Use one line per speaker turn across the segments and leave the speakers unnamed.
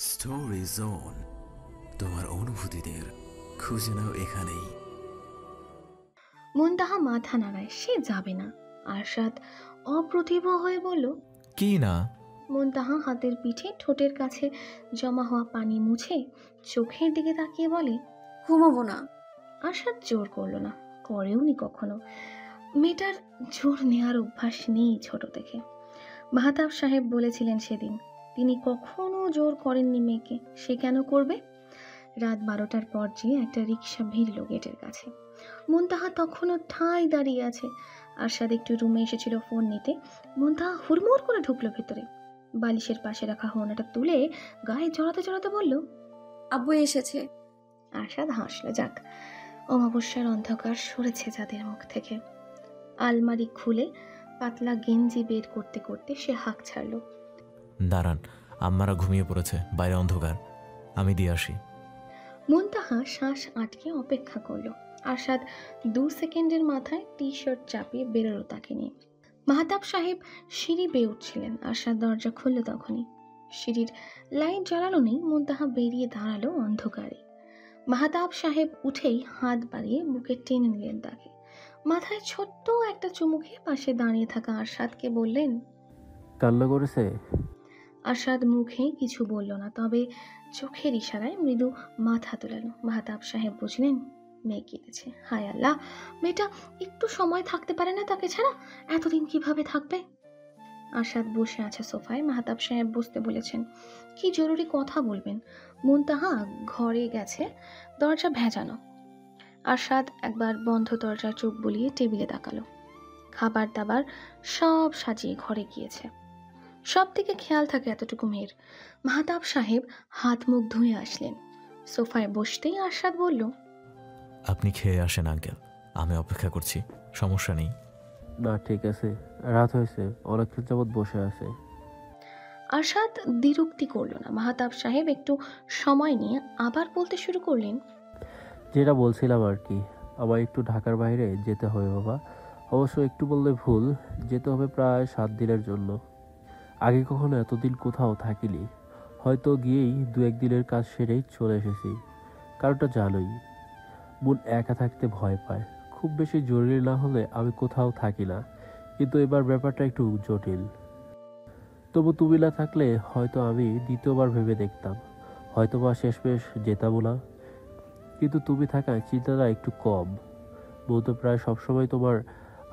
Story zone, তোমার অনুভূতিদের খুঁজে নাও এখানেই।
মুনতাহা মাথা নাড়ায়, সে যাবে না। আরশাদ অপ্রতিভ হয়ে বলল,
কি না?
মুনতাহা হাতের পিঠে ঠোঁটের কাছে জমা হওয়া পানি মুছে চোখের দিকে তাকিয়ে বলে,
ঘুমাবো না।
আরশাদ জোর করলো না, করেওনি কখনো। মেয়েটার জোর নেওয়ার অভ্যাস নেই ছোট থেকে। মাহতাব সাহেব বলেছিলেন সেদিন, তিনি কখনো জোর করেননি মেয়েকে, সে কেন করবে? রাত 12টার পর যে একটা রিক্সা ভিড়ল গেটের কাছে। মুনতাহা তখনও ঠাঁই দাঁড়িয়ে আছে। আরশাদ একটু রুমে এসেছিল ফোন নিতে। মুনতাহা হুড়মুড় করে ঢুকলো ভেতরে। বালিশের পাশে রাখা হোনাটা তুলে গায়ে জড়াতে জড়াতে বলল,
আব্বু এসেছে।
আরশাদ হাসল। যাক, অমাবস্যার অন্ধকার সরেছে যাদের মুখ থেকে। আলমারি খুলে পাতলা গেঞ্জি বের করতে করতে সে হাঁক ছাড়ল।
দাঁড়ান, আম্মারা ঘুমিয়ে পড়েছে, বাইরে অন্ধকার, আমি দিয়ে আসি।
মুনতাহা শ্বাস আটকে অপেক্ষা করল। আরশাদ 2 সেকেন্ডের মাথায় টি শার্ট চাপিয়ে বেরোলো তাকে নিয়ে। মাহতাব সাহেব সিঁড়ি বেয়ে উঠছিলেন। আরশাদ দরজা খুলল তখনই। সিঁড়ির লাইট জ্বালানো নেই। মুনতাহা বেরিয়ে দাঁড়ালো অন্ধকারে। মাহতাব সাহেব উঠেই হাত বাড়িয়ে বুকে টেনে নিলেন তাকে। মাথায় ছোট্ট একটা চুমু খেয়ে পাশে দাঁড়িয়ে থাকা আরশাদকে বললেন,
কান্না করেছে?
আরশাদ মুখে কিছু বলল না, তবে চোখের ইশারায় মৃদু মাথা তোলালো। মাহতাব সাহেব বুঝলেন মেয়ে কেঁদেছে। হায় আল্লাহ, মেয়েটা একটু সময় থাকতে পারে না তাকে ছাড়া? এতদিন কিভাবে থাকবে? আরশাদ বসে আছে সোফায়। মাহতাব সাহেব বসতে বলেছেন, কি জরুরি কথা বলবেন। মুনতাহা ঘরে গেছে, দরজা ভেজানো। আরশাদ একবার বন্ধ দরজায় চোখ বুলিয়ে টেবিলে তাকালো। খাবার দাবার সব সাজিয়ে ঘরে গিয়েছে। সব থেকে খেয়াল থাকে এতটুকু মেয়ের। মাহতাব সাহেব হাত মুখ ধুয়ে আসলেন। সোফায় বসতেই আরশাদ বলল,
আপনি খেয়ে আসেন আঙ্কেল, আমি অপেক্ষা করছি, সমস্যা নেই।
না ঠিক আছে, রাত হয়েছে, অনেকক্ষণ যাবৎ বসে আছে।
আরশাদ দ্বিরুক্তি করল না। মাহতাব সাহেব একটু সময় নিয়ে আবার বলতে শুরু করলেন,
যেটা বলছিলাম আর কি, আমার একটু ঢাকার বাইরে যেতে হবে বাবা। অবশ্য একটু বললে ভুল, যেতে হবে প্রায় 7 দিনের জন্য। আগে কখনো এতদিন কোথাও থাকিনি, হয়তো গিয়েই 2-1 দিনের কাজ সেরেই চলে এসেছি। কারণটা জানোই, মন একা থাকতে ভয় পায়। খুব বেশি জরুরি না হলে আমি কোথাও থাকি না, কিন্তু এবার ব্যাপারটা একটু জটিল। তবু তুমি না থাকলে হয়তো আমি দ্বিতীয়বার ভেবে দেখতাম, হয়তো বা শেষমেশ যেতামও না। কিন্তু তুমি থাকায় চিন্তাটা একটু কম। বউ তো প্রায় সবসময় তোমার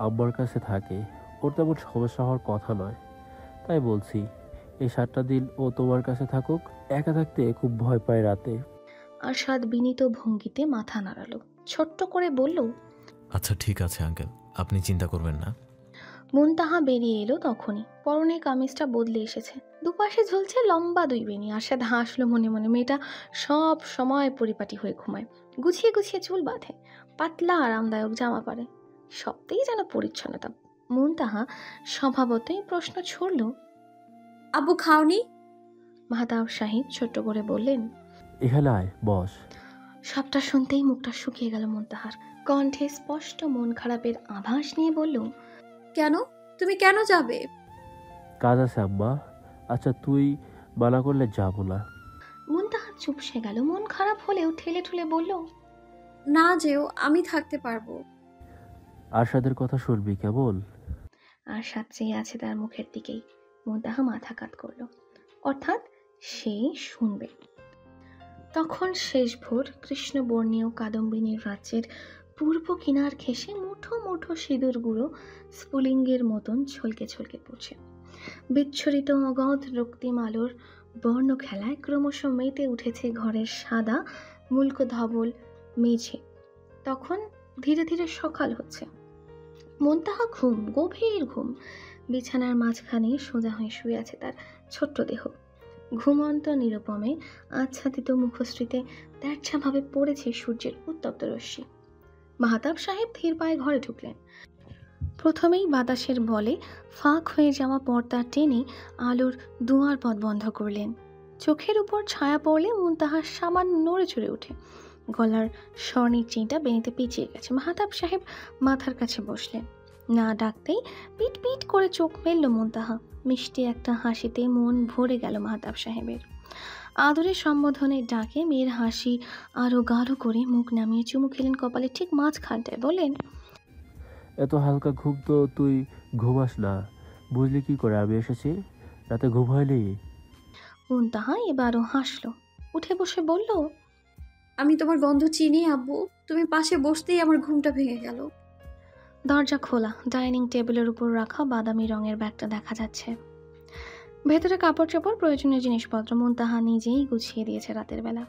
আম্মার কাছে থাকে, ওর তেমন সমস্যা হওয়ার কথা নয়। তাই বলছি, এই 7টা দিন ও তোমার কাছে থাকুক। একা থাকতে খুব ভয় পায় রাতে।
আরশাদ বিনীত ভঙ্গিতে মাথা নাড়ালো, ছোট্ট করে বলল,
আচ্ছা ঠিক আছে আঙ্কেল, আপনি চিন্তা করবেন না।
মুনতাহা বেরিয়ে এলো তখনই। পরনে কামিজটা বদলে এসেছে, দুপাশে ঝুলছে লম্বা 2 বেনি। আরশাদ হাসলো মনে মনে। মেয়েটা সব সময় পরিপাটি হয়ে ঘুমায়, গুছিয়ে গুছিয়ে চুল বাঁধে, পাতলা আরামদায়ক জামা পরে, সবতেই যেন পরিচ্ছন্নতা। মুনতাহা স্বভাবতই প্রশ্ন ছুড়ল,
আব্বু খাওনি?
মাহতাব সাহেব ছোট্ট করে বললেন,
এখানে আয়, বস।
সবটা শুনতেই মুখটা শুকিয়ে গেল মুনতাহার। কণ্ঠে স্পষ্ট মন খারাপের আভাস নিয়ে বলল,
কেন? তুমি কেন যাবে?
কাজ আছে আম্মা। আচ্ছা তুই মানা করলে যাবো না।
মুনতাহা চুপসে গেল। মন খারাপ হলেও ঠেলে ঠুলে বলল,
না যেও, আমি থাকতে পারবো।
আরশাদের কথা শুনবি কেমন?
আর সাত চেয়ে আছে তার মুখের দিকেই। মুনতাহা মাথা কাত করল, অর্থাৎ সে শুনবে। তখন শেষ ভোর। কৃষ্ণবর্ণীয় কাদম্বিনীর রাজ্যের পূর্ব কিনার ঘেঁষে মুঠো মুঠো সিঁদুর গুঁড়ো স্ফুলিঙ্গের মতন ছলকে ছলকে পড়ছে। বিচ্ছুরিত অগধ রক্তিম আলোর বর্ণ খেলায় ক্রমশ মেতে উঠেছে ঘরের সাদা মুল্ক ধবল মেঝে। তখন ধীরে ধীরে সকাল হচ্ছে। মুনতাহা ঘুম, গভীর ঘুম। বিছানার মাঝখানে সোজা হয়ে শুয়ে আছে তার ছোট্ট দেহ। ঘুমন্ত নিরুপমে আচ্ছাদিত মুখশ্রীতে তেরছাভাবে পড়েছে সূর্যের উত্তপ্ত রশ্মি। মাহতাব সাহেব ধীর পায়ে ঘরে ঢুকলেন। প্রথমেই বাতাসের বলে ফাঁক হয়ে যাওয়া পর্দা টেনে আলোর দুয়ার পথ বন্ধ করলেন। চোখের উপর ছায়া পড়লে মুনতাহা সামান্য নড়ে চড়ে ওঠে। গলার স্বর্ণের চেইনটা বেনিতে পেঁচিয়ে গেছে। মাহতাব সাহেব মাথার কাছে বসলেন। না ডাকতেই পিট পিট করে চোখ মেলল মুনতাহা। মিষ্টি একটা হাসিতে মন ভরে গেল মাহতাব সাহেবের। আদরের সম্বোধনে ডাকে মেয়ের হাসি আরো গাঢ় করে মুখ নামিয়ে চুমু খেলেন কপালে ঠিক মাঝখানটায়। বললেন,
এত হালকা ঘুম তো তুই ঘুমাস না, বুঝলি কি করে আমি এসেছি? রাতে ঘুম হয়নি?
মুনতাহা এবারও হাসলো, উঠে বসে বলল,
আমি তোমার গন্ধ চিনি আব্বু, তুমি পাশে বসতেই আমার ঘুমটা ভেঙে গেল।
দরজা খোলা, ডাইনিং টেবিলের উপর রাখা বাদামি রঙের ব্যাগটা দেখা যাচ্ছে। ভেতরে কাপড় চোপড়, প্রয়োজনীয় জিনিসপত্র মুনতাহা নিজেই গুছিয়ে দিয়েছে রাতের বেলা।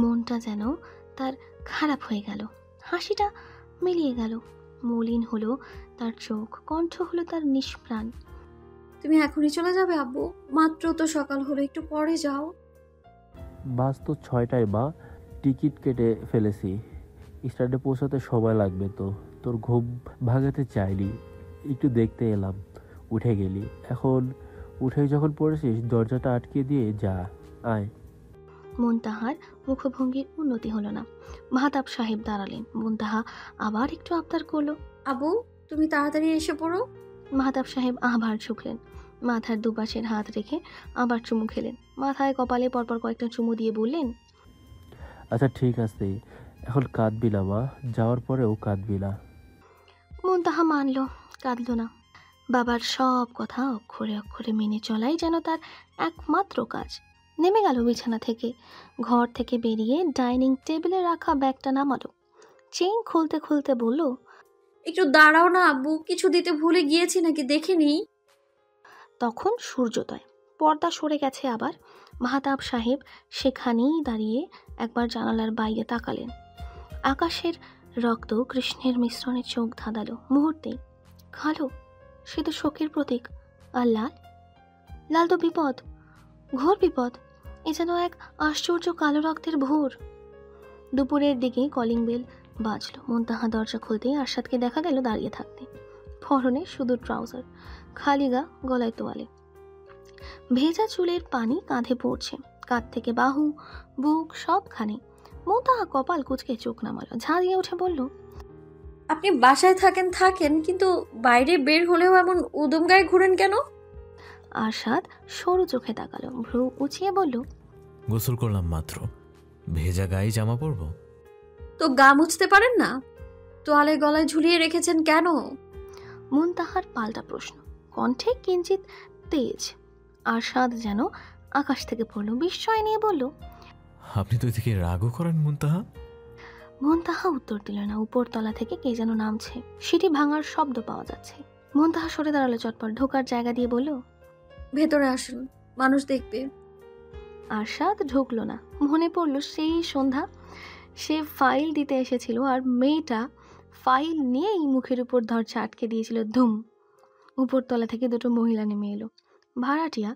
মনটা যেন তার খারাপ হয়ে গেল, হাসিটা মিলিয়ে গেল, মলিন হলো তার চোখ, কণ্ঠ হলো তার নিষ্প্রাণ।
তুমি এখনই চলে যাবে আব্বু? মাত্র তো সকাল হলো, একটু পরে যাও।
বাস তো 6টায় মা, টিকিট কেটে ফেলেছি, স্ট্যান্ডে পৌঁছাতে সময় লাগবে তো। তোর ঘুম ভাঙাতে চাইনি, একটু দেখতে এলাম, উঠে গেলি। এখন উঠে যখন পড়েছিস দরজাটা আটকে দিয়ে যা, আয়।
মুনতাহার মুখভঙ্গির উন্নতি হলো না। মাহতাব সাহেব দাঁড়ালেন। মুনতাহা আবার একটু আবদার করলো,
আব্বু তুমি তাড়াতাড়ি এসে পড়ো।
মাহতাব সাহেব আবার ঝুঁকলেন, মাথার দুপাশের হাত রেখে আবার চুমু খেলেন, মাথায় কপালে পরপর কয়েকটা চুমু দিয়ে বললেন,
আচ্ছা ঠিক আছে, এখন কাঁদবি না মা, যাওয়ার পরেও কাঁদবি না।
মুনতাহা মানল, কাঁদল না। বাবার সব কথা অক্ষরে অক্ষরে মেনে চলাই যেন তার একমাত্র কাজ। নেমে গেল বিছানা থেকে, ঘর থেকে বেরিয়ে ডাইনিং টেবিলে রাখা ব্যাগটা নামালো, চেইন খুলতে খুলতে বলল,
একটু দাঁড়াও না আব্বু, কিছু দিতে ভুলে গিয়েছি নাকি দেখে নিই।
তখন সূর্যোদয়, পর্দা সরে গেছে আবার। মাহতাব সাহেব সেখানেই দাঁড়িয়ে একবার জানালার বাইরে তাকালেন। আকাশের রক্ত কৃষ্ণের মিশ্রণে চোখ ধাঁধালো, মুহূর্তেই কালো, সে তো শোকের প্রতীক। আর লাল, লাল তো বিপদ, ঘোর বিপদ। এ যেন এক আশ্চর্য কালো রক্তের ভোর। দুপুরের দিকে কলিং বেল বাজলো। মুনতাহা দরজা খুলতেই আরশাদকে দেখা গেল দাঁড়িয়ে থাকতে, পরনে শুধু ট্রাউজার, খালি গা, গলায় তোয়ালে, ভেজা চুলের পানি কাঁধে পড়ছে, কাঁধ থেকে বাহু, বুক সবখানে। মুনতাহা কপাল কুঁচকে চোখ নামালো, ঝাঁঝিয়ে উঠে বলল,
আপনি বাসায় থাকেন, কিন্তু বাইরে বের হলেও এমন উদম গায়ে ঘুরেন কেন?
আরশাদ সরু চোখে তাকালো, ভ্রু উঁচিয়ে বলল,
গোসল করলাম মাত্র, ভেজা গায়ে জামা পরবো?
তো গা মুছতে পারেন না? তোয়ালে গলায় ঝুলিয়ে রেখেছেন কেন?
মুনতাহার পাল্টা প্রশ্ন, কণ্ঠে কিঞ্চিত তেজ। আরশাদ যেন আকাশ থেকে পড়ল, বিস্ময় নিয়ে বলল,
আপনি তো এদিকে রাগও করেন মুনতাহা।
মুনতাহা উত্তর দিল না। উপরতলা থেকে কে যেন নামছে, সিঁড়ি ভাঙার শব্দ পাওয়া যাচ্ছে। মুনতাহা সরে দাঁড়ালো চটপট, ঢোকার জায়গা দিয়ে বলল,
ভেতরে আসুন, মানুষ দেখবে।
আরশাদ ঢুকলো না। মনে পড়ল সেই সন্ধ্যা সে ফাইল দিতে এসেছিল আর মেয়েটা ফাইল নিয়েই মুখের উপর দরজা আটকে দিয়েছিল। ধুম, উপরতলা থেকে দুটো মহিলা নেমে এলো। ভাড়াটিয়া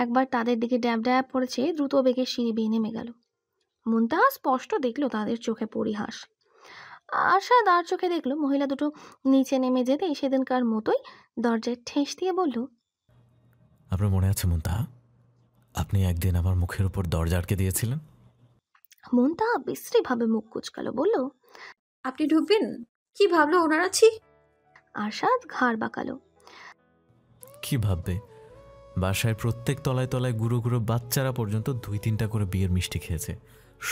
একবার তাদের দিকে ড্যাব ড্যাব পড়েছে, দ্রুত বেগে সিঁড়ি বেয়ে নেমে গেল। মুনতাহা স্পষ্ট দেখলো তাদের চোখে পরিহাস। আরশাদ আর চোখে দেখলো মহিলা দুটো নিচে নেমে যেতেই সেদিনকার মতোই দরজায় ঠেস দিয়ে বলল,
আপনার মনে আছে মুনতাহা, আপনি একদিন আমার মুখের উপর দরজা আটকে দিয়েছিলেন?
মুনতাহা বিশ্রীভাবে মুখ কুচকালো, বলল,
আপনি ঢুকবেন? কি ভাবলো ওনারা? ছি!
আরশাদ ঘাড় বাঁকালো।
কি ভাববে, বাসায় প্রত্যেক তলায় তলায় গুঁড়ো গুঁড়ো বাচ্চারা পর্যন্ত 2-3টা করে বিয়ের মিষ্টি খেয়েছে।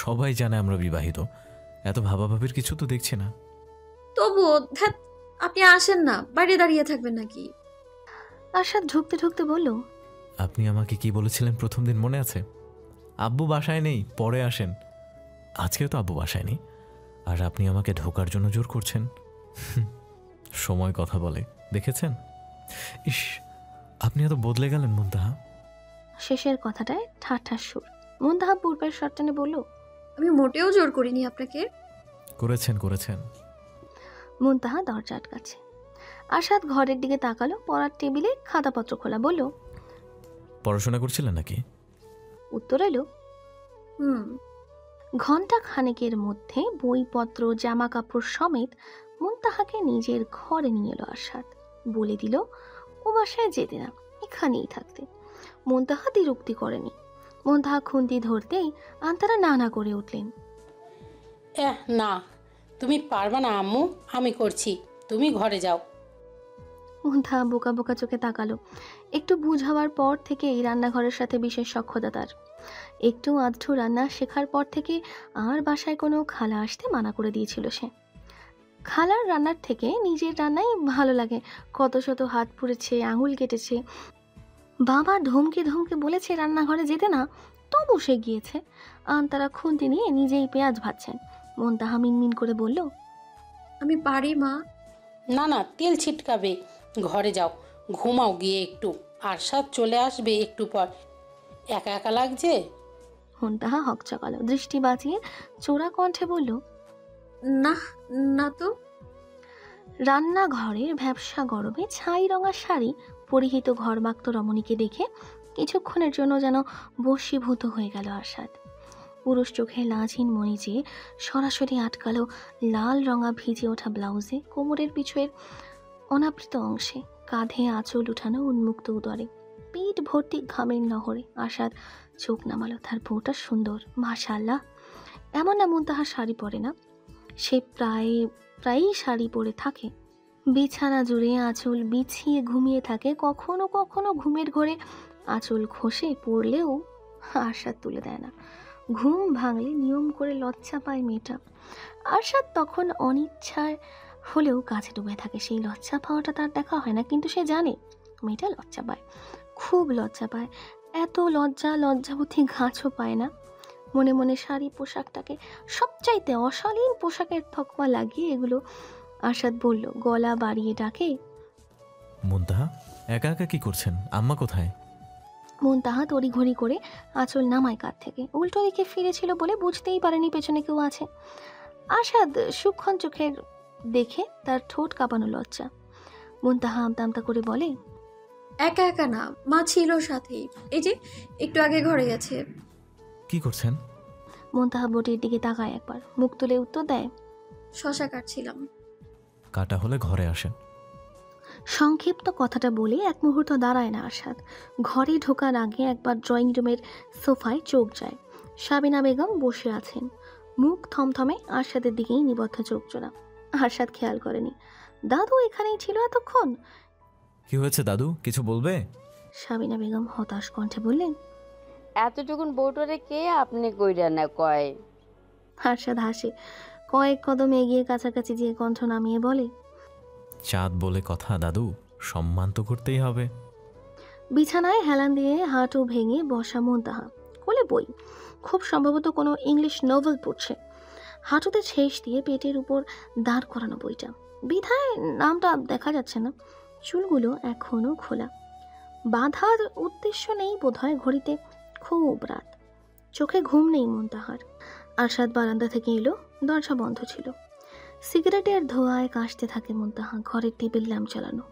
সবাই জানে আমরা বিবাহিত, এত ভাবাভাবির কিছু তো দেখছি না।
তবুও ধ্যাৎ, আপনি আসেন না, বাইরে দাঁড়িয়ে থাকবেন নাকি?
আরশাদ ঢুকতে ঢুকতে বলল,
আপনি আমাকে কি বলেছিলেন প্রথম দিন মনে আছে? আব্বু বাসায় নেই, পরে আসেন। আজকেও তো আব্বু বাসায় নেই, আর আপনি আমাকে ঢোকার জন্য জোর করছেন। সময় কথা বলে, দেখেছেন? ইস, আপনি এত বদলে গেলেন মুনতাহা।
শেষের কথাটায় ঠাঠা সুর। মুনতাহা পূর্বের শট টেনে বলল,
আমি মোটেও জোর করিনি আপনাকে।
করেছেন।
মুনতাহা দরজা আটকাচ্ছে। আরশাদ ঘরের দিকে তাকালো, পড়ার টেবিলে খাতাপত্র খোলা, বলল,
পড়াশোনা করছিলেন নাকি?
উত্তর এলো,
হুম।
ঘন্টা খানেকের মধ্যে বইপত্র জামা কাপড় সমেত মুনতাহাকে নিজের ঘরে নিয়ে এলো আরশাদ। বলে দিল ও বাসায় যেতে না, এখানেই থাকতে। মুনতাহা দ্বিরুক্তি করেনি। মুনতাহা খুন্তি ধরতেই আন্তারা নানা করে উঠলেন,
না, তুমি পারবা না আম্মু, আমি করছি, তুমি ঘরে যাও।
মুনতাহা বোকা বোকা চোখে তাকালো। একটু বুঝাবার পর থেকে এই রান্নাঘরের সাথে বিশেষ সখ্যতা তার। একটু আধটু রান্না শেখার পর থেকে আর বাসায় কোনো খালা আসতে মানা করে দিয়েছিল সে। খালার রান্নার থেকে নিজের রান্নাই ভালো লাগে। কত শত হাত পুড়েছে, আঙুল কেটেছে, বাবা ধমকে ধমকে বলেছে রান্নাঘরে যেতে না, তবু সে গিয়েছে। তারা খুন্তি নিয়ে নিজেই পেঁয়াজ ভাজছেন। মুনতাহা মিনমিন করে বলল,
আমি পারি মা।
না না, তেল ছিটকাবে। ঘরে যাও, ঘুমাও গিয়ে একটু। আরশাদ চলে আসবে একটু পর। একা একা লাগছে।
মুনতাহা হকচকালো, দৃষ্টি বাঁচিয়ে চোরা কণ্ঠে বলল,
না না তো।
রান্নাঘরের ভ্যাপসা গরমে ছাই রঙা শাড়ি পরিহিত ঘরমাক্ত রমণীকে দেখে কিছুক্ষণের জন্য যেন বশীভূত হয়ে গেল আরশাদ। পুরুষ চোখে লাজহীন মণি যে সরাসরি আটকালো লাল রঙা ভিজে ওঠা ব্লাউজে, কোমরের পিছুয়ের অনাবৃত অংশে, কাঁধে আঁচল উঠানো উন্মুক্ত উদরে, পিঠ ভর্তি ঘামের নহরে। আরশাদ চোখ নামালো। তার বউটা সুন্দর, মাশাআল্লাহ। এমন না মুনতাহা শাড়ি পরে না, সে প্রায়ই শাড়ি পরে থাকে। বিছানা জুড়ে আঁচল বিছিয়ে ঘুমিয়ে থাকে। কখনো কখনো ঘুমের ঘরে আঁচল খসে পড়লেও আরশাদ তুলে দেয় না। ঘুম ভাঙলে নিয়ম করে লজ্জা পায় মেয়েটা। আরশাদ তখন অনিচ্ছায় হলেও কাছে ডুবে থাকে। সেই লজ্জা পাওয়াটা তার দেখা হয় না, কিন্তু সে জানে মেয়েটা লজ্জা পায়, খুব লজ্জা পায়। এত লজ্জাবতী গাছও পায় না। মনে মনে শাড়ি পোশাকটাকে সবচাইতে অশালীন পোশাকের তকমা লাগিয়ে এগুলো আরশাদ বলল, গলা বাড়িয়ে ডাকে,
মুনতাহা একা একা কি করছেন? আম্মা কোথায়?
মুনতাহা তড়িঘড়ি করে আঁচল নামায় কাঁধ থেকে। উল্টো দিকে ফিরেছিল বলে বুঝতেই পারেনি পেছনে কেউ আছে। আরশাদ সূক্ষ্ম চোখের দেখে তার ঠোঁট কাঁপানো লজ্জা। মুনতাহা আমতা আমতা করে বলে,
একা একা না, মা ছিল সাথেই। এই যে একটু আগে ঘরে গেছে।
কি করছেন?
মুনতাহা বটির দিকে তাকায় একবার, মুখ তুলে উত্তর দেয়,
শশা কাটছিলাম।
কাটা হলে ঘরে আসেন।
সংক্ষিপ্ত কথাটা বলে এক মুহূর্ত দাঁড়ায় না আরশাদ। ঘরে ঢোকার আগে একবার ড্রয়িং রুমের সোফায় চোখ যায়। সাবিনা বেগম বসে আছেন, মুখ থমথমে, আরশাদের দিকেই নিবদ্ধ চোখ জোড়া। আরশাদ খেয়াল করেনি দাদু এখানেই ছিল এতক্ষণ।
কি হয়েছে দাদু, কিছু বলবে?
সাবিনা বেগম হতাশ কণ্ঠে বললেন,
এতটুকুন বউটরে কে আপনি কইরা না কয়?
আরশাদ হাসে, কয়েক কদম এগিয়ে কাছাকাছি যেয়ে কণ্ঠ নামিয়ে বলে,
চাঁদ বলে কথা দাদু, সম্মান তো করতেই হবে।
বিছানায় হেলান দিয়ে হাঁটু ভেঙে বসা মুনতাহা, কোলে বই, খুব সম্ভবত কোনো ইংলিশ নোভেল পড়ছে। হাঁটুতে ঠেস দিয়ে পেটের উপর দাঁড় করানো বইটা, বিধায় নামটা দেখা যাচ্ছে না। চুলগুলো এখনো খোলা, বাঁধার উদ্দেশ্য নেই বোধহয়। ঘড়িতে খুব রাত, চোখে ঘুম নেই মুনতাহার। আরশাদ বারান্দা থেকে এলো, দরজা বন্ধ ছিল। সিগারেটের ধোঁয়ায় কাশতে থাকে মুনতাহা। ঘরের টেবিল ল্যাম্প চালানো,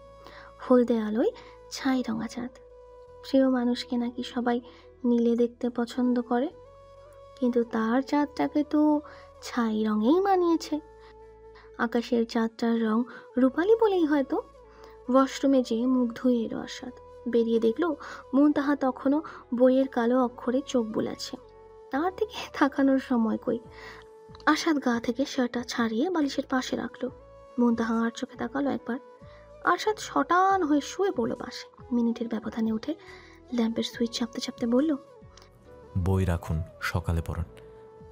হলদে আলোয় ছাই রঙা চাঁদ। প্রিয় মানুষকে নাকি সবাই নীলে দেখতে পছন্দ করে, কিন্তু তার চাঁদটাকে তো ছাই রঙেই মানিয়েছে। আকাশের চাঁদটার রং রূপালি বলেই হয়তো। ওয়াশরুমে যেয়ে মুখ ধুয়ে এলো আরশাদ। বেরিয়ে দেখলো মুনতাহা তখনও বইয়ের কালো অক্ষরে চোখ বুলাচ্ছে। তার দিকে তাকানোর সময় কই। আরশাদ গা থেকে শার্টটা ছাড়িয়ে বালিশের পাশে রাখলো। মুনতাহা আর চোখে তাকালো একবার। আরশাদ শটান হয়ে শুয়ে পড়লো পাশে। মিনিটের ব্যবধানে উঠে ল্যাম্পের সুইচ চাপতে চাপতে বলল,
বই রাখুন, সকালে পড়ুন।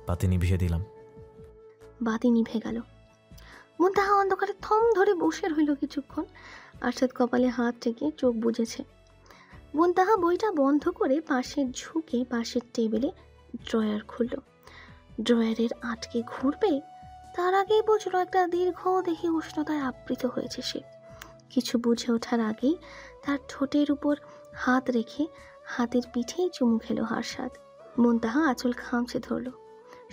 বাতি নিভিয়ে দিলাম।
বাতি নিভে গেল। মুনতাহা অন্ধকারে থম ধরে বসে রইল কিছুক্ষণ। আরশাদ কপালে হাত রেখে চোখ বুজেছে। মুনতাহা বইটা বন্ধ করে পাশে ঝুঁকে পাশের টেবিলে ড্রয়ার খুলল। ড্রয়ারের আটকে ঘুরবে তার আগেই বুঝলো একটা দীর্ঘ দেখি উষ্ণতায় আবৃত হয়েছে সে। কিছু বুঝে ওঠার আগেই তার ঠোঁটের উপর হাত রেখে হাতের পিঠেই চুমু খেলো আরশাদ। মুনতাহা আঁচল খামচে ধরল।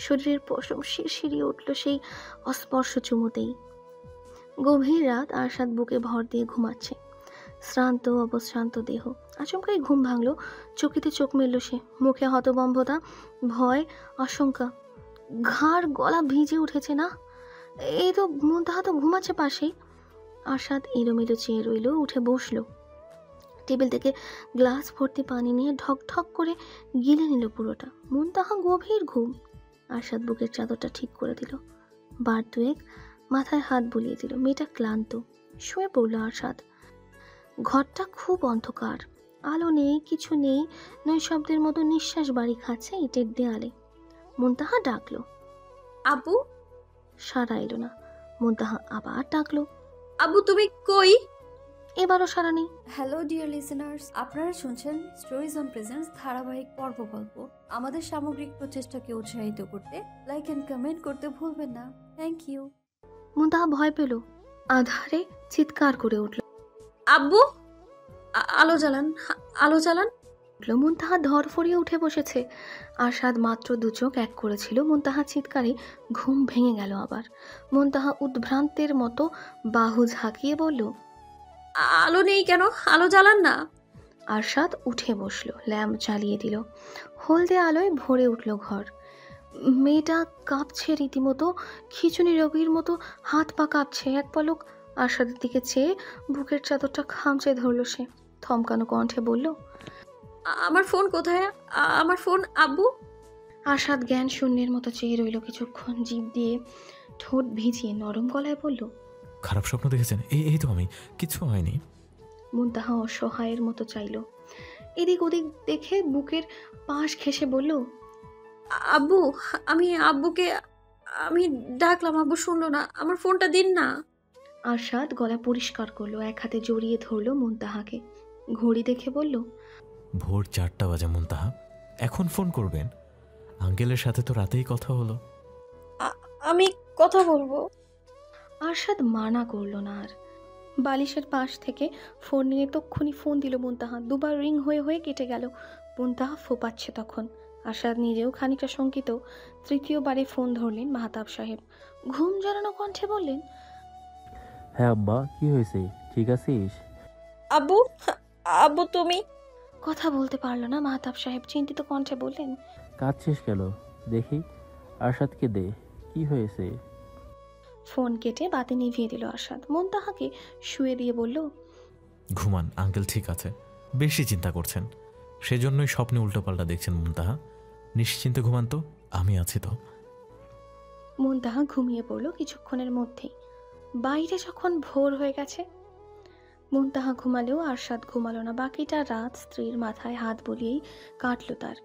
শরীরের পশম শিরশিরিয়ে উঠল সেই অস্পর্শ চুমুতেই। গভীর রাত, আরশাদ বুকে ভর দিয়ে ঘুমাচ্ছে, শ্রান্ত অবশ্রান্ত দেহ। আচমকাই ঘুম ভাঙল। চকিতে চোখ মেলল সে, মুখে হতবম্বতা, ভয়, আশঙ্কা। ঘাড় গলা ভিজে উঠেছে। না, এই তো মুনতাহা তো ঘুমাচ্ছে পাশেই। আরশাদ এলোমেলো চেয়ে রইল, উঠে বসলো। টেবিল থেকে গ্লাস ভর্তি পানি নিয়ে ঢক ঢক করে গিলে নিল পুরোটা। মুনতাহা গভীর ঘুম। আরশাদ বুকের চাদরটা ঠিক করে দিল, বার দুয়েক মাথায় হাত বুলিয়ে দিল। মেয়েটা ক্লান্ত, শুয়ে পড়ল আরশাদ। ঘরটা খুব অন্ধকার। আলো নেই, কিছু নেই, নৈশব্দের মতো নিঃশ্বাস বাড়ি খাচ্ছে ইটের দেয়ালে। মুনতাহা ডাকলো,
আব্বু,
সাড়া এলো না। মুনতাহা আবার ডাকলো,
আব্বু তুমি কই?
এবারও সাড়া নেই।
হ্যালো ডিয়ার লিসেনার্স, আপনারা শুনছেন স্টোরিজ অন প্রেজেন্স ধারাবাহিক পর্ব গল্প। আমাদের সামগ্রিক প্রচেষ্টাকে উৎসাহিত করতে লাইক অ্যান্ড কমেন্ট করতে ভুলবেন না। Thank you.
মুনতাহা ভয় পেল, আধারে চিৎকার করে উঠল।
আব্বু, আলো জ্বালান, আলো জ্বালান।
মুনতাহা ধরফরিয়ে উঠে বসেছে। আশাদ মাত্র দু চোখ এক করেছিল। মুনতাহা চিৎকারে ঘুম ভেঙে গেল আবার। মুনতাহা উদ্ভ্রান্তের মতো বাহু ঝাঁকিয়ে বলল,
আলো নেই কেন? আলো জ্বালান না।
আরশাদ উঠে বসলো, ল্যাম্প জ্বালিয়ে দিল। হলদে আলোয় ভরে উঠল ঘর। মেয়েটা কাঁপছে রীতিমতো, খিচুনি রোগীর মতো হাত পা কাঁপছে। এক পলক আরশাদের দিকে চেয়ে বুকের চাদরটা খামচে ধরল সে। থমকানো কণ্ঠে বলল,
আমার ফোন কোথায়? আমার ফোন আব্বু।
আরশাদ জ্ঞান শূন্যের মতো চেয়ে রইল কিছুক্ষণ। জিভ দিয়ে ঠোঁট ভিজিয়ে নরম গলায় বলল,
খারাপ স্বপ্ন দেখেছেন? এই তো আমি, কিছু হয়নি।
মুনতাহা অসহায়ের মতো চাইল। এদিক ওদিক দেখে বুকের পাশ ঘেঁষে বলল,
আব্বু, আমি আব্বুকে আমি ডাকলাম, আব্বু শুনলো না। আমার ফোনটা দিন না।
আরশাদ গলা পরিষ্কার করলো, এক হাতে জড়িয়ে ধরলো মুনতাহাকে। ঘড়ি দেখে বলল,
ভোর 4টা বাজে মুনতাহা, এখন ফোন করবেন? আঙ্কেলের সাথে তো রাতেই কথা হলো।
আমি কথা বলবো।
আরশাদ মানা করলো না আর। বালিশের পাশ থেকে ফোন নিয়ে তক্ষুনি ফোন দিল মুনতাহা। দুবার রিং হয়ে হয়ে কেটে গেল। মুনতাহা ফোপাচ্ছে তখন। আরশাদ নিজেও খানিকটা শঙ্কিত। তৃতীয়বারে ফোন ধরলেন মাহতাব সাহেব। ঘুম জড়ানো কণ্ঠে বললেন,
হ্যাঁ আব্বা, কি হয়েছে? ঠিক আছিস?
আব্বু, আব্বু তুমি?
কথা বলতে পারলো না মাহতাব সাহেব। চিন্তিত কণ্ঠে বললেন,
কাঁদছিস কেন? দেখি আরশাদকে দে, কি হয়েছে?
ফোন কেটে বাতি নিভিয়ে দিল আরশাদ। মুনতাহাকে শুয়ে দিয়ে বলল,
ঘুমান, আঙ্কেল ঠিক আছে। বেশি চিন্তা করছেন, সেজন্যই স্বপ্নে উল্টোপাল্টা দেখছেন মুনতাহা। নিশ্চিন্তে ঘুমান তো, আমি আছি তো।
মুনতাহা ঘুমিয়ে পড়ল কিছুক্ষণের মধ্যেই। বাইরে যখন ভোর হয়ে গেছে। মুনতাহা ঘুমালেও আরশাদ ঘুমালো না। বাকিটা রাত স্ত্রীর মাথায় হাত বুলিয়েই কাটল তার।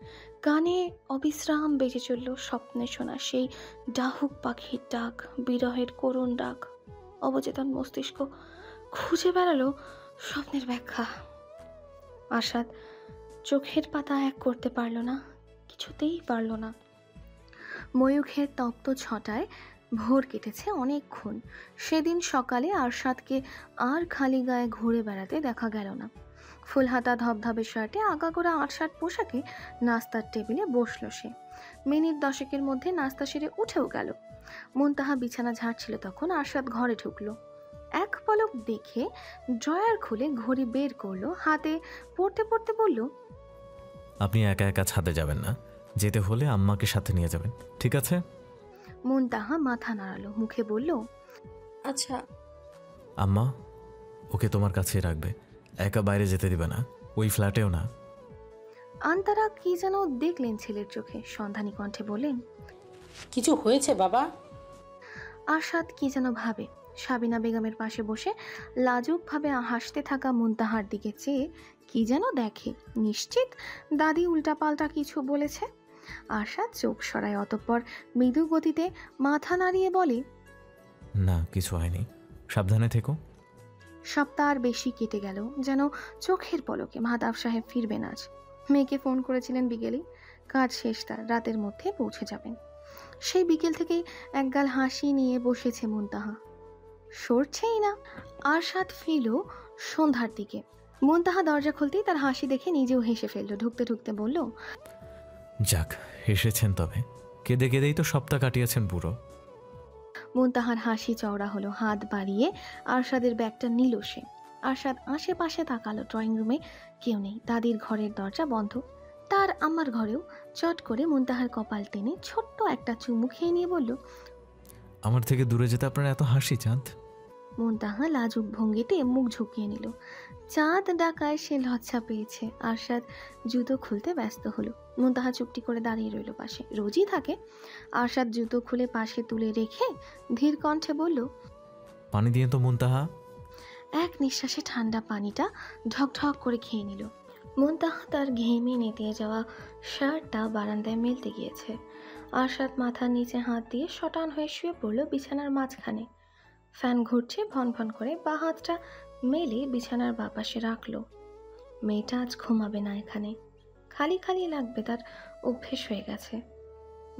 কানে অবিশ্রাম বেজে চলল স্বপ্নে শোনা সেই ডাহুক পাখির ডাক, বিরহের করুণ ডাক। অবচেতন মস্তিষ্ক খুঁজে বেড়ালো স্বপ্নের ব্যাখ্যা। আরশাদ চোখের পাতা এক করতে পারল না, কিছুতেই পারল না। ময়ূখের তপ্ত ছটায় ভোর কেটেছে অনেকক্ষণ। সেদিন সকালে আরশাদকে আর খালি গায়ে ঘুরে বেড়াতে দেখা গেল না। ফুলহাতা ধবধবে শার্টে আগাগোড়া আটশাট পোশাকে নাস্তার টেবিলে বসল সে। মিনিট 10 মধ্যে নাস্তা সেরে উঠেও গেল। মুনতাহা বিছানা ঝাড়ছিল তখন আরশাদ ঘরে ঢুকলো। এক পলক দেখে ড্রয়ার খুলে ঘড়ি বের করলো, হাতে পড়তে পড়তে বলল,
আপনি একা একা ছাদে যাবেন না, যেতে হলে আম্মাকে সাথে নিয়ে যাবেন, ঠিক আছে?
মুনতাহা মাথা নাড়ালো, মুখে বলল,
আচ্ছা।
আম্মা ওকে তোমার কাছেই রাখবে, একা বাইরে যেতে দিবে না, ওই ফ্ল্যাটেও না।
আন্তারা কি যেন দেখলেন ছেলের চোখে। সন্ধানী কণ্ঠে বললেন,
কিছু হয়েছে বাবা?
আরশাদ কি যেন ভাবে। সাবিনা বেগমের পাশে বসে লাজুকভাবে হাসতে থাকা মুনতাহার দিকে চেয়ে কি যেন দেখে। নিশ্চিত দাদি উল্টাপাল্টা কিছু বলেছে। আরশাদ চোখ সরায়, অতঃপর মৃদু গতিতে মাথা নাড়িয়ে বলে,
না কিছু হয়নি, সাবধানে থেকো।
সপ্তাহ আর বেশি কেটে গেল যেন চোখের পলকে। মাহতাব সাহেব ফিরবেন আজ। মেয়েকে ফোন করেছিলেন বিকেলে, কাজ শেষ তার, রাতের মধ্যে পৌঁছে যাবেন। সেই বিকেল থেকেই একগাল হাসি নিয়ে বসেছে মুনতাহা, সরছেই না। আরশাদ ফিরল সন্ধ্যার দিকে। মুনতাহা দরজা খুলতেই তার হাসি দেখে নিজেও হেসে ফেলল। ঢুকতে ঢুকতে বলল,
যাক হেসেছেন, তবে কেঁদে কেঁদেই তো সপ্তাহ কাটিয়েছেন পুরো।
মুনতাহার হাসি চওড়া হলো। হাত বাড়িয়ে আরশাদের ব্যাগটা নিল সে। আরশাদ আশেপাশে তাকালো। ড্রয়িং রুমে কেউ নেই, দাদির ঘরের দরজা বন্ধ। তার আম্মার ঘরেও। চট করে মুনতাহার কপাল টেনে ছোট্ট একটা চুমু খেয়ে নিয়ে বলল,
আমার থেকে দূরে যেতে আপনার এত হাসি চাঁদ?
মুনতাহা লাজুক ভঙ্গিতে মুখ ঝুঁকিয়ে নিল। চাঁদ ডাকায় সে লজ্জা পেয়েছে। আরশাদ জুতো খুলতে ব্যস্ত হলো। মুনতাহা চুপটি করে দাঁড়িয়ে রইল পাশে, রোজই থাকে। আরশাদ জুতো খুলে পাশে তুলে রেখে ধীর কণ্ঠে বলল,
পানি দিয়ে তো মুনতাহা।
এক নিঃশ্বাসে ঠান্ডা পানিটা ঢকঢক করে খেয়ে নিল। মুনতাহা তার ঘেমে নেতিয়ে যাওয়া শার্টটা বারান্দায় মেলতে গিয়েছে। আরশাদ মাথার নিচে হাত দিয়ে শটান হয়ে শুয়ে পড়ল বিছানার মাঝখানে। ফ্যান ঘুরছে ভন ভন করে, বা হাতটা মেলে বিছানার বাপাশে রাখলো। মেয়েটা আজ ঘুমাবে না এখানে, খালি খালি লাগবে, তার অভ্যেস হয়ে গেছে।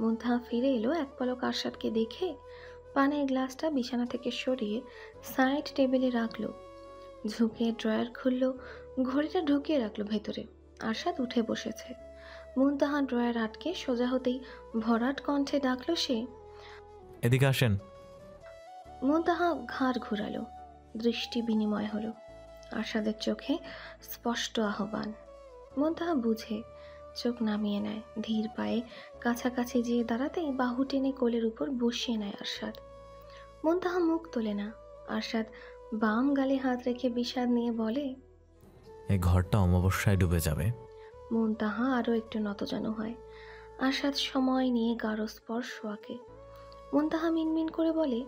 মুনতাহা ফিরে এলো এক পলক আরশাদকে দেখে, পানের গ্লাসটা বিছানা থেকে সরিয়ে সাইড টেবিলে রাখলো। ঝুঁকে ড্রয়ার খুললো, ঘড়িটা ঢুকিয়ে রাখলো ভেতরে। আরশাদ উঠে বসেছে। মুনতাহা ড্রয়ার আটকে সোজা হতেই ভরাট কণ্ঠে ডাকলো সে।
এদিকে আসেন।
মুনতাহা ঘাড় ঘুরালো, দৃষ্টি বিনিময় হলো। আরশাদের চোখে স্পষ্ট আহ্বান। মুনতাহা বুঝে চোখ নামিয়ে নেয়, ধীর পায়ে কাছাকাছি যেয়ে দাঁড়াতেই বাহু টেনে কোলের উপর বসিয়ে নেয় আরশাদ। মুনতাহা মুখ তোলে না। আরশাদ বাম গালে হাত রেখে বিষাদ নিয়ে বলে,
এই ঘরটা অমাবস্যায় ডুবে যাবে।
মুনতাহা আরও একটু নতজানু হয়। আরশাদ সময় নিয়ে গাঢ় স্পর্শ আঁকে। মুনতাহা মিনমিন করে বলে,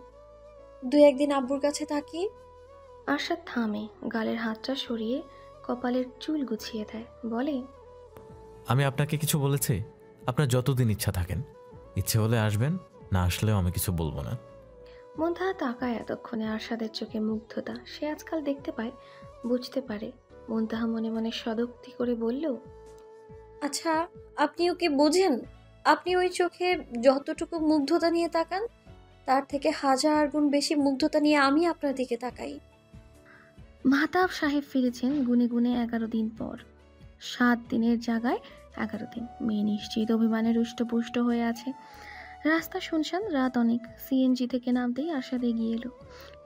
2-1 দিন আব্বুর কাছে থাকি।
আরশাদ থামে, গালের হাতটা সরিয়ে কপালের চুল গুছিয়ে দেয়, বলে,
আমি আপনাকে কিছু বলেছি? আপনার যতদিন ইচ্ছা থাকেন, ইচ্ছে হলে আসবেন, না আসলেও আমি কিছু বলবো না।
মুনতাহা তাকায় এতক্ষণে আরশাদের চোখে মুগ্ধতা। সে আজকাল দেখতে পায়, বুঝতে পারে। মুনতাহা মনে মনে সদুক্তি করে বলল,
আচ্ছা, আপনি ওকে বোঝেন? আপনি ওই চোখে যতটুকু মুগ্ধতা নিয়ে তাকান, তার থেকে 1000 গুণ বেশি মুগ্ধতা নিয়ে আমি আপনার দিকে তাকাই।
মাহতাব সাহেব ফিরেছেন গুনে গুনে 11 দিন পর। 7 দিনের জায়গায় 11 দিন। মেয়ে নিশ্চিত অভিমানে রুষ্টপুষ্ট হয়ে আছে। রাস্তা শুনশান, রাত অনেক। সিএনজি থেকে নামতেই আরশাদ এগিয়ে এলো।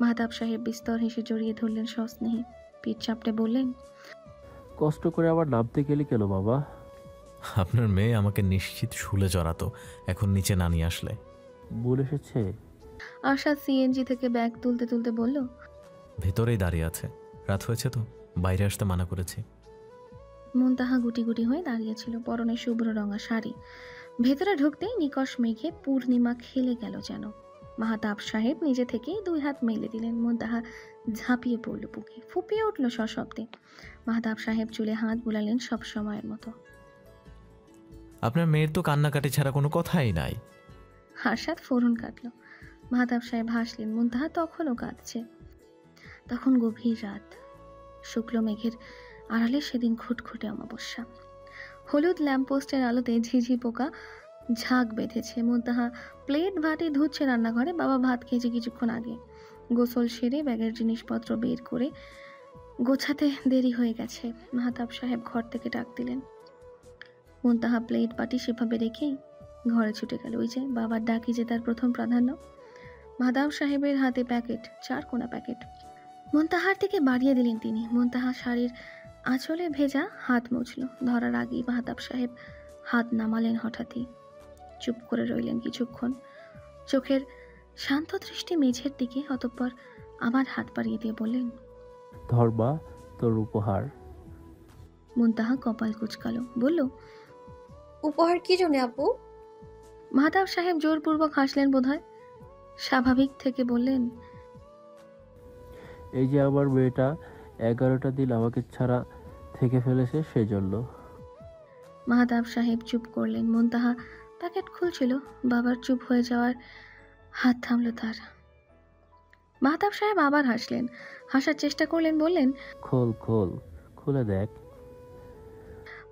মাহতাব সাহেব বিস্তর হেসে জড়িয়ে ধরলেন সস্নেহে। পিঠ চাপড়ে বললেন,
কষ্ট করে আবার নামতে গেলি কেন বাবা?
আপনার মেয়ে আমাকে নিশ্চিত শুলে জড়াতো, এখন নিচে না নিয়ে আসলে।
ভুল এসেছে?
আরশাদ সিএনজি থেকে ব্যাগ তুলতে তুলতে বলল,
ভেতরেই দাঁড়িয়ে আছে, রাত হয়েছে তো, বাইরে আসতে মানা করেছি।
মুনতাহা গুটি গুটি হয়ে দাঁড়িয়েছিল, পরনে শুভ্র রঙা শাড়ি। ভেতরে ঢুকতেই নিকষ মেঘে পূর্ণিমা খেলে গেল যেন। মাহতাব সাহেব নিজে থেকেই 2 হাত মেলে দিলেন। মুনতাহা ঝাঁপিয়ে পড়ল বুকে, ফুপিয়ে উঠল সশব্দে। মাহতাব সাহেব চুলে হাত বুলালেন সব সময়ের মতো।
আপনার মেয়ের তো কান্নাকাটি ছাড়া কোনো কথাই নাই।
আরশাদ ফোরন কাটল। মাহতাব সাহেব হাসলেন। মুনতাহা তখনও কাঁদছে। তখন গভীর রাত, শুক্ল মেঘের আড়ালে সেদিন খুটখুটে অমাবস্যা। হলুদ ল্যাম্পপোস্টের আলোতে ঝিঝি পোকা ঝাঁক বেঁধেছে। মুনতাহা প্লেট ভাতে ধুচ্ছে রান্নাঘরে। বাবা ভাত খেয়েছে কিছুক্ষণ আগে। গোসল সেরে ব্যাগের জিনিসপত্র বের করে গোছাতে দেরি হয়ে গেছে। মাহতাব সাহেব ঘর থেকে ডাক দিলেন। মুনতাহা প্লেট বাটি সেভাবে রেখেই ঘরে ছুটে গেল। ওই যে বাবার ডাকি যে তার প্রথম প্রাধান্য। মাহতাব সাহেবের হাতে প্যাকেট, 4 কোনা প্যাকেট। মুনতাহার থেকে বাড়িয়ে দিলেন তিনি। মুনতাহা শাড়ির আঁচলে ভেজা হাত মুছল। ধরার আগেই মাহতাব সাহেব হাত নামালেন হঠাৎই। চুপ করে রইলেন কিছুক্ষণ, চোখের শান্ত দৃষ্টি মেঝের দিকে। অতঃপর আবার হাত বাড়িয়ে দিয়ে বললেন,
ধর্মা, তোর উপহার।
মুনতাহা কপাল কুঁচকালো, বলল,
উপহার কি জন্য আব্বু?
মাহতাব সাহেব জোরপূর্বক হাসলেন বোধহয়। স্বাভাবিক থেকে বললেন,
এই যে আমার মেয়েটা 11টা দিন আমাকে ছাড়া থেকে ফেলেছে সেজন্য।
মাহতাব সাহেব চুপ করলেন। মুনতাহা প্যাকেট খুলছিল। বাবার চুপ হয়ে যাওয়ার হাত থামল তার। মাহতাব সাহেব আবার হাসলেন। হাসার চেষ্টা করলেন, বললেন,
খোল খোল, খুলে দেখ।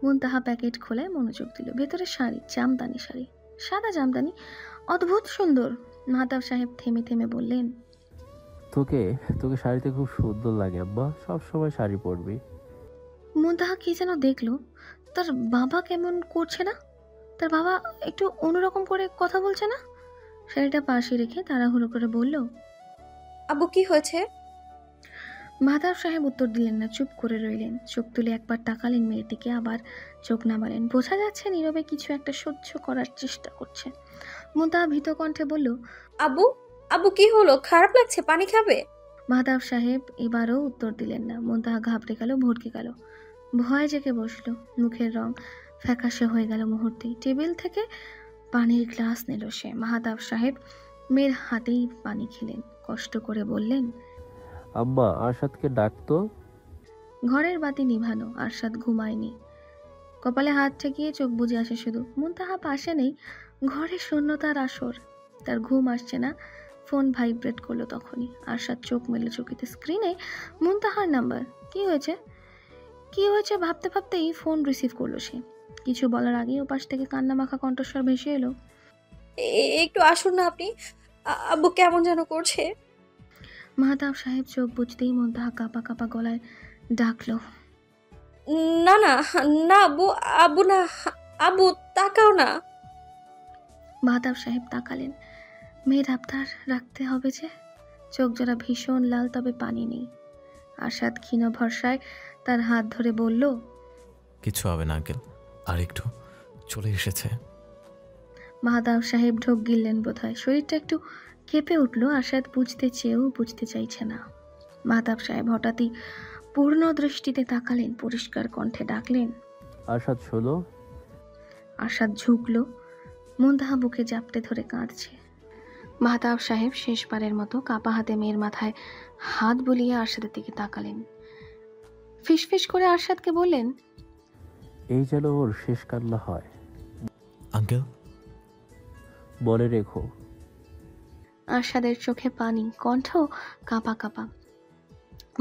মুনতাহা প্যাকেট খোলায় মনোযোগ দিল। ভেতরে শাড়ি, জামদানি শাড়ি, সাদা জামদানি, অদ্ভুত সুন্দর। মাহতাব সাহেব থেমে থেমে বললেন,
তোকে তোকে শাড়িতে খুব সুন্দর লাগে আম্মা, সব সময় শাড়ি পরবি।
মুনতাহা কি যেন দেখলো, তার বাবা কেমন করছে না, তার বাবা একটু অন্যরকম করে কথা বলছে না। শাড়িটা পাশে রেখে তাড়াহুড়ো করে বলল,
আব্বু কি হয়েছে?
মাহতাব সাহেব উত্তর দিলেন না, চুপ করে রইলেন। চোখ তুলে একবার তাকালেন মেয়ের দিকে, আবার চোখ নামালেন। বোঝা যাচ্ছে নীরবে কিছু একটা সহ্য করার চেষ্টা করছে। মুনতাহা ভীত কণ্ঠে বলল,
আব্বু, আব্বু কি হলো? খারাপ লাগছে, পানি খাবে?
মাহতাব সাহেব এবারও উত্তর দিলেন না। মুনতাহা ঘাবড়ে গেল, ভড়কে গেল, ভয় জেগে বসলো। মুখের রং ফ্যাকাশে হয়ে গেল মুহূর্তেই। টেবিল থেকে পানির গ্লাস নিল সে। মাহতাব সাহেব মেয়ের হাতেই পানি খেলেন। কষ্ট করে বললেন,
আম্মা, আরশাদকে ডাকতো।
ঘরের বাতি নিভানো, আরশাদ ঘুমায়নি। কপালে হাত ঠেকিয়ে চোখ বুজে আসে শুধু। মুনতাহা পাশে নেই, ঘরে শূন্যতার আসর। তার ঘুম আসছে না। ফোন ভাইব্রেট করলো তখনই। আরশাদ চোখ মেলে চোখেতে স্ক্রিনে মুনতাহার নাম্বার। কি হয়েছে কি হয়েছে ভাবতে ভাবতেই ফোন রিসিভ করলো সে। কিছু বলার আগেই ওপাশ থেকে কান্না মাখা কণ্ঠস্বর ভেসে এলো।
একটু আসুন না আপনি, আব্বু কেমন যেন করছে।
মাহতাব সাহেব চোখ বুঝতেই মুনতাহা কাঁপা কাঁপা গলায় ডাকলো,
না না না আব্বু, আব্বু না, আব্বু তাকাও না।
মাহতাব সাহেব তাকালেন। মেয়ের আবদার রাখতে হবে যে। চোখ জোড়া ভীষণ লাল, তবে পানি নেই। আরশাদ ক্ষীণ ভরসায় তার হাত ধরে বলল,
কিছু হবে না আঙ্কেল, আর একটু, চলে এসেছে।
মাহতাব সাহেব ঢোক গিললেন বোধহয়। শরীরটা একটু কেঁপে উঠল। আরশাদ বুঝতে চেয়েও বুঝতে চাইছে না। মাহতাব সাহেব হঠাৎই পূর্ণ দৃষ্টিতে তাকালেন, পরিষ্কার কণ্ঠে ডাকলেন,
আরশাদ শোনো।
আরশাদ ঝুঁকল। মুনতাহা বুকে জাপটে ধরে কাঁদছে। মাহতাব সাহেব শেষবারের মতো কাঁপা হাতে মেয়ের মাথায় হাত বুলিয়ে আরশাদের দিকে তাকালেন। ফিসফিস করে আরশাদকে বললেন,
এই যেন ওর শেষ কান্না হয়,
আঙ্কেল।
মনে রেখো।
আরশাদের চোখে পানি, কণ্ঠ কাঁপা কাঁপা।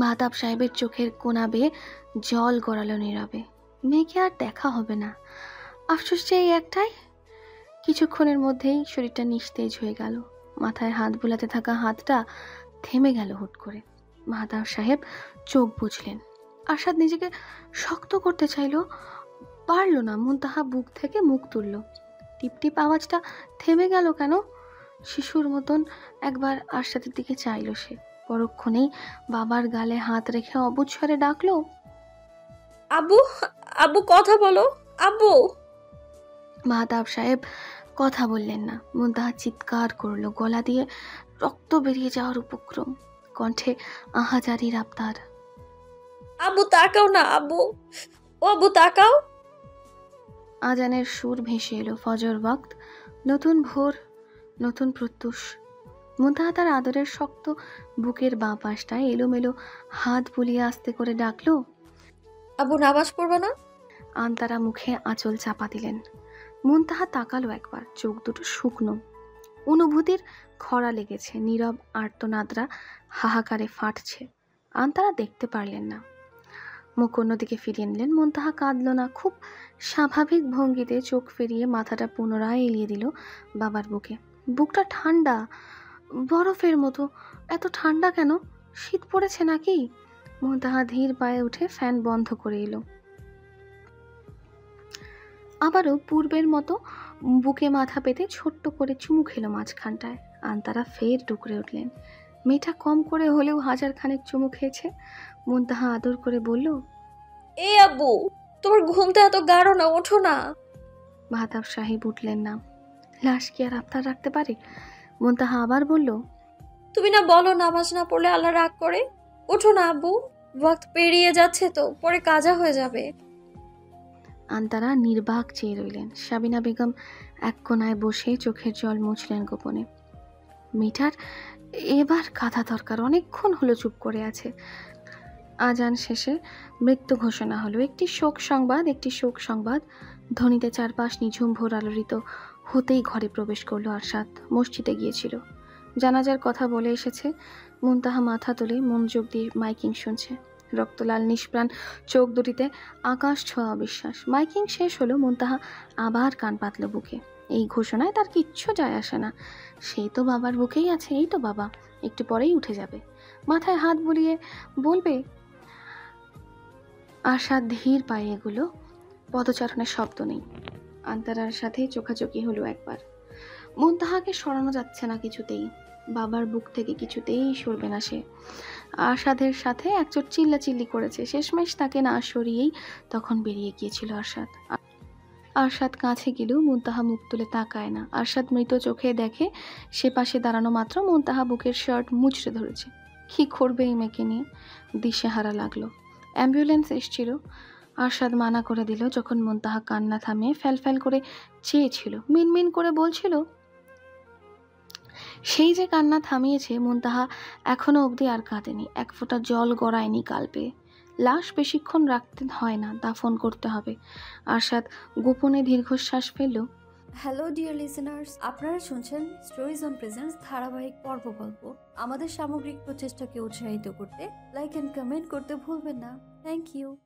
মাহতাব সাহেবের চোখের কোনা বেয়ে জল গড়ালো নীরবে। মেয়েকে আর দেখা হবে না। আফসোস যে এই একটাই। কিছুক্ষণের মধ্যেই শরীরটা নিস্তেজ হয়ে গেল। মাথায় হাত বুলাতে থাকা হাতটা থেমে গেল হুট করে। মাহতাব সাহেব চোখ বুঝলেন। আরশাদ নিজেকে শক্ত করতে চাইল, পারল না। মুনতাহা বুক থেকে মুখ তুলল। টিপটিপ আওয়াজটা থেমে গেল কেন? শিশুর মতন একবার আরশাদের দিকে চাইল সে। পরক্ষণেই বাবার গালে হাত রেখে অবুঝ স্বরে ডাকলো,
আব্বু, আব্বু কথা বলো, আব্বু।
মাহতাব সাহেব কথা বললেন না। মুনতাহা চিৎকার করলো, গলা দিয়ে রক্ত বেরিয়ে যাওয়ার উপক্রম, কণ্ঠে আহাজারির আবদার,
আব্বু তাকাও না আব্বু, ও আব্বু তাকাও।
আজানের সুর ভেসে এলো। ফজর ওয়াক্ত, নতুন ভোর, নতুন প্রত্যুষ। মুনতাহা তার আদরের শক্ত বুকের বাঁ পাশটায় এলোমেলো হাত বুলিয়ে আস্তে করে ডাকলো,
আব্বু নামাজ পড়বে না?
আন্তারা মুখে আঁচল চাপা দিলেন। মুনতাহা তাকালো একবার, চোখ দুটো শুকনো, অনুভূতির খরা লেগেছে। নীরব আর্তনাদরা হাহাকারে ফাটছে। আন্তারা দেখতে পারলেন না। মুখ অন্যদিকে ফিরিয়ে নিলেন। মুনতাহা কাঁদল না। খুব স্বাভাবিক ভঙ্গিতে চোখ ফিরিয়ে মাথাটা পুনরায় এলিয়ে দিল বাবার বুকে। বুকটা ঠান্ডা, বরফের মতো। এত ঠান্ডা কেন? শীত পড়েছে নাকি? মুনতাহা ধীর পায়ে উঠে ফ্যান বন্ধ করে এলো। আবারও পূর্বের মতো বুকে মাথা পেতে ছোট্ট করে চুমু খেলো মাঝখানটায়। আন্তারা ফের ডুকরে উঠলেন। মেয়েটা কম করে হলেও হাজার খানেক চুমু খেয়েছে। মুনতাহা আদর করে বলল,
এ আব্বু, তোমার ঘুমটা এত গাঢ় না, ওঠো না।
মাহতাব সাহেব উঠলেন না। লাশ কি আর আবদার রাখতে পারে? মুনতাহা আবার বলল,
তুমি না বলো নামাজ না পড়লে আল্লাহ রাগ করে? ওঠো না আব্বু, ওয়াক্ত পেরিয়ে যাচ্ছে তো, পরে কাজা হয়ে যাবে।
আন্তারা নির্বাক চেয়ে রইলেন। সাবিনা বেগম এক কোনায় বসে চোখের জল মুছলেন গোপনে। মিঠার এবার কাঁথা দরকার। অনেকক্ষণ হলো চুপ করে আছে। আজান শেষে মৃত্যু ঘোষণা হলো। একটি শোক সংবাদ ধ্বনিতে চারপাশ নিঝুম ভোর আলোড়িত হতেই ঘরে প্রবেশ করলো আরশাদ। মসজিদে গিয়েছিল, জানাজার কথা বলে এসেছে। মুনতাহা মাথা তুলে মনোযোগ দিয়ে মাইকিং শুনছে। রক্তলাল নিষ্প্রাণ চোখ দুটিতে আকাশ ছোঁয়া অবিশ্বাস। মাইকিং শেষ হলো। মুনতাহা আবার কান পাতল বুকে। এই ঘোষণায় তার কিচ্ছু যায় আসে না। সেই তো বাবার বুকেই আছে। এই তো বাবা, একটু পরেই উঠে যাবে। মাথায় হাত বুলিয়ে বলবে। আরশাদ ধীর পায়ে এগুলো। পদচারণের শব্দ নেই। আন্তারার সাথে চোখাচোখি হলো একবার। মুনতাহাকে সরানো যাচ্ছে না কিছুতেই। বাবার বুক থেকে কিছুতেই সরবে না সে। আরশাদের সাথে একচোট চিল্লাচিল্লি করেছে। শেষমেশ তাকে না সরিয়েই তখন বেরিয়ে গিয়েছিল আরশাদ। আরশাদ কাছে গেলেও মুনতাহা মুখ তুলে তাকায় না। আরশাদ মৃত চোখে দেখে সে পাশে দাঁড়ানো মাত্র মুনতাহা বুকের শার্ট মুচড়ে ধরেছে। কি করবে এই মেয়েকে নিয়ে? দিশেহারা লাগলো। অ্যাম্বুলেন্স এসেছিল। আরশাদ মানা করে দিল। যখন মুনতাহা কান্না থামিয়ে ফ্যাল করে চেয়েছিল, মিনমিন করে বলছিল, সেই যে কান্না থামিয়েছে, মুনতাহা এখনো অবধি আর কাঁদেনি। এক ফোঁটা জল গড়ায়নি কালপে। লাশ বেশিক্ষণ রাখতে হয় না, দাফন করতে হবে। আরশাদ গোপনে দীর্ঘশ্বাস ফেলল।
হ্যালো ডিয়ার লিসেনার্স, আপনারা শুনছেন স্টোরিজ অন প্রেজেন্স ধারাবাহিক পর্ব গল্প। আমাদের সামগ্রিক প্রচেষ্টাকে উৎসাহিত করতে লাইক অ্যান্ড কমেন্ট করতে ভুলবেন না। Thank you.